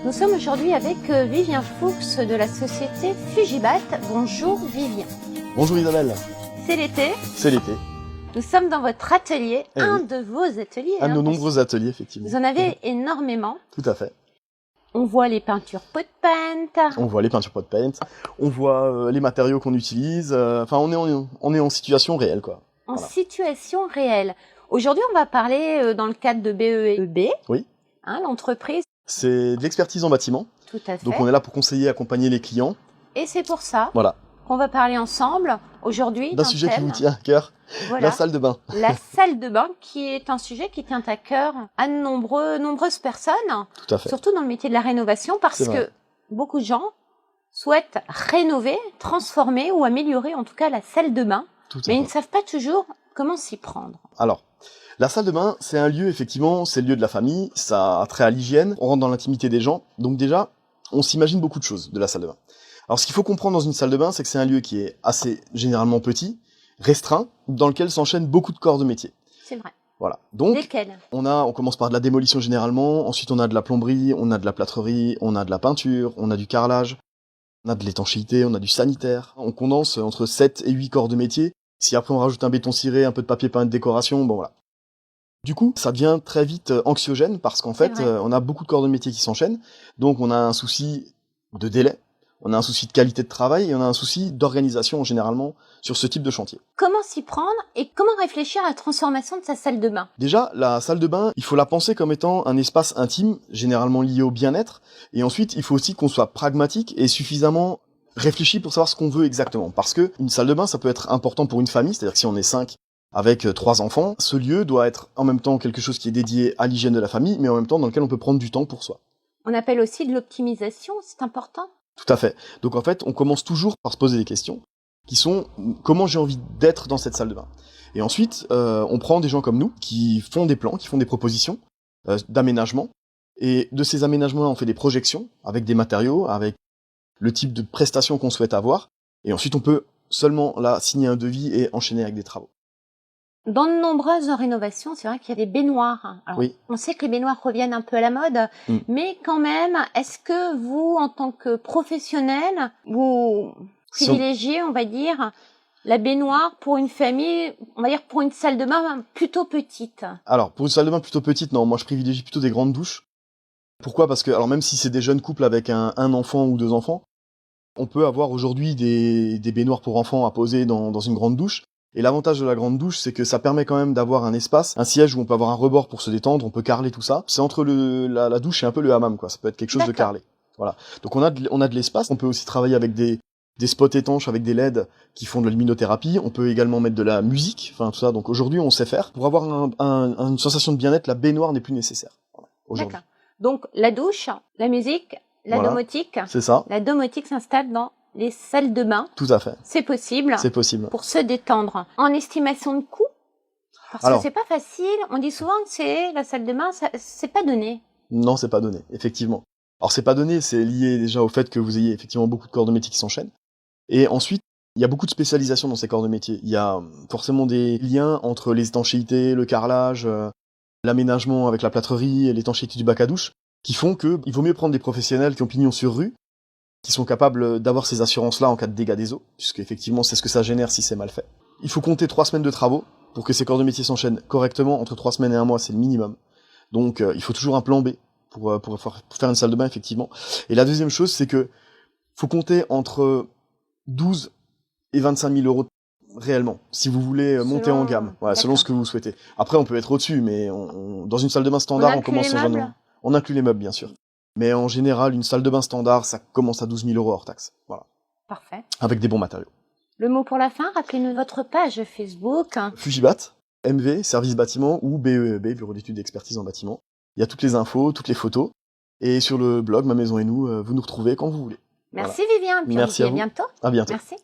Nous sommes aujourd'hui avec Vivien Fuchs de la société Fugibat. Bonjour Vivien. Bonjour Isabelle. C'est l'été. C'est l'été. Nous sommes dans votre atelier, un oui. de vos ateliers. Un de nos nombreux ateliers, effectivement. Vous en avez énormément. Tout à fait. On voit les peintures pot paint. On voit les peintures pot paint. On voit les matériaux qu'on utilise. Enfin, on est en situation réelle, quoi. En situation réelle. Aujourd'hui, on va parler dans le cadre de BEB. Oui. L'entreprise. C'est de l'expertise en bâtiment. Tout à fait. Donc on est là pour conseiller et accompagner les clients. Et c'est pour ça qu'on va parler ensemble aujourd'hui d'un sujet qui vous tient à cœur, la salle de bain. La salle de bain qui est un sujet qui tient à cœur à nombreuses personnes. Tout à fait. Surtout dans le métier de la rénovation parce que beaucoup de gens souhaitent rénover, transformer ou améliorer en tout cas la salle de bain. Mais ils ne savent pas toujours comment s'y prendre. Alors, la salle de bain, c'est un lieu, effectivement, c'est le lieu de la famille, ça a trait à l'hygiène, on rentre dans l'intimité des gens, donc déjà, on s'imagine beaucoup de choses de la salle de bain. Alors ce qu'il faut comprendre dans une salle de bain, c'est que c'est un lieu qui est assez généralement petit, restreint, dans lequel s'enchaînent beaucoup de corps de métier. C'est vrai. Voilà. Donc, lesquels ? on commence par de la démolition généralement, ensuite on a de la plomberie, on a de la plâtrerie, on a de la peinture, on a du carrelage, on a de l'étanchéité, on a du sanitaire. On condense entre 7 et 8 corps de métier. Si après on rajoute un béton ciré, un peu de papier peint de décoration, bon voilà. Du coup, ça devient très vite anxiogène parce qu'en fait, on a beaucoup de corps de métier qui s'enchaînent. Donc on a un souci de délai, on a un souci de qualité de travail et on a un souci d'organisation généralement sur ce type de chantier. Comment s'y prendre et comment réfléchir à la transformation de sa salle de bain ? Déjà, la salle de bain, il faut la penser comme étant un espace intime, généralement lié au bien-être. Et ensuite, il faut aussi qu'on soit pragmatique et suffisamment réfléchi pour savoir ce qu'on veut exactement. Parce que une salle de bain, ça peut être important pour une famille, c'est-à-dire que si on est 5 avec 3 enfants, ce lieu doit être en même temps quelque chose qui est dédié à l'hygiène de la famille, mais en même temps dans lequel on peut prendre du temps pour soi. On appelle aussi de l'optimisation, c'est important ? Tout à fait. Donc en fait, on commence toujours par se poser des questions qui sont comment j'ai envie d'être dans cette salle de bain. Et ensuite, on prend des gens comme nous qui font des plans, qui font des propositions d'aménagement. Et de ces aménagements-là, on fait des projections avec des matériaux, avec le type de prestations qu'on souhaite avoir. Et ensuite, on peut seulement là signer un devis et enchaîner avec des travaux. Dans de nombreuses rénovations, c'est vrai qu'il y a des baignoires. Alors, on sait que les baignoires reviennent un peu à la mode, mais quand même, est-ce que vous, en tant que professionnel, vous privilégiez, on va dire, la baignoire pour une famille, on va dire pour une salle de bain plutôt petite ? Alors, pour une salle de bain plutôt petite, non, moi je privilégie plutôt des grandes douches. Pourquoi ? Parce que, alors même si c'est des jeunes couples avec un enfant ou 2 enfants, on peut avoir aujourd'hui des baignoires pour enfants à poser dans une grande douche. Et l'avantage de la grande douche, c'est que ça permet quand même d'avoir un espace, un siège où on peut avoir un rebord pour se détendre, on peut carreler tout ça. C'est entre la douche et un peu le hammam, quoi. Ça peut être quelque chose de carrelé. Voilà. Donc on a de l'espace. On peut aussi travailler avec des spots étanches, avec des LED qui font de la luminothérapie. On peut également mettre de la musique, enfin tout ça. Donc aujourd'hui, on sait faire. Pour avoir une sensation de bien-être, la baignoire n'est plus nécessaire. Voilà, aujourd'hui. D'accord. Donc la douche, la musique, la domotique. C'est ça. La domotique s'installe dans les salles de bain. Tout à fait. C'est possible. C'est possible. Pour se détendre. En estimation de coût, parce que c'est pas facile. On dit souvent que c'est la salle de bain, c'est pas donné. Non, c'est pas donné, effectivement. Alors c'est pas donné, c'est lié déjà au fait que vous ayez effectivement beaucoup de corps de métier qui s'enchaînent. Et ensuite, il y a beaucoup de spécialisation dans ces corps de métier. Il y a forcément des liens entre les étanchéités, le carrelage, l'aménagement avec la plâtrerie et l'étanchéité du bac à douche, qui font que il vaut mieux prendre des professionnels qui ont pignon sur rue, qui sont capables d'avoir ces assurances-là en cas de dégâts des eaux, puisque effectivement c'est ce que ça génère si c'est mal fait. Il faut compter 3 semaines de travaux pour que ces corps de métier s'enchaînent correctement. Entre 3 semaines et 1 mois, c'est le minimum. Donc il faut toujours un plan B pour faire une salle de bain, effectivement. Et la deuxième chose, c'est que faut compter entre 12 et 25 000 euros réellement, si vous voulez monter en gamme, voilà, selon ce que vous souhaitez. Après, on peut être au-dessus, mais dans une salle de bain standard, on commence en général. On inclut les meubles, bien sûr. Mais en général, une salle de bain standard, ça commence à 12 000 euros hors taxe. Voilà. Parfait. Avec des bons matériaux. Le mot pour la fin, rappelez-nous votre page Facebook. Fugibat, MV, service bâtiment, ou BEB, Bureau d'études d'expertise en bâtiment. Il y a toutes les infos, toutes les photos. Et sur le blog Ma Maison et Nous, vous nous retrouvez quand vous voulez. Merci Vivien, puis merci on se dit à bientôt. À bientôt. Merci.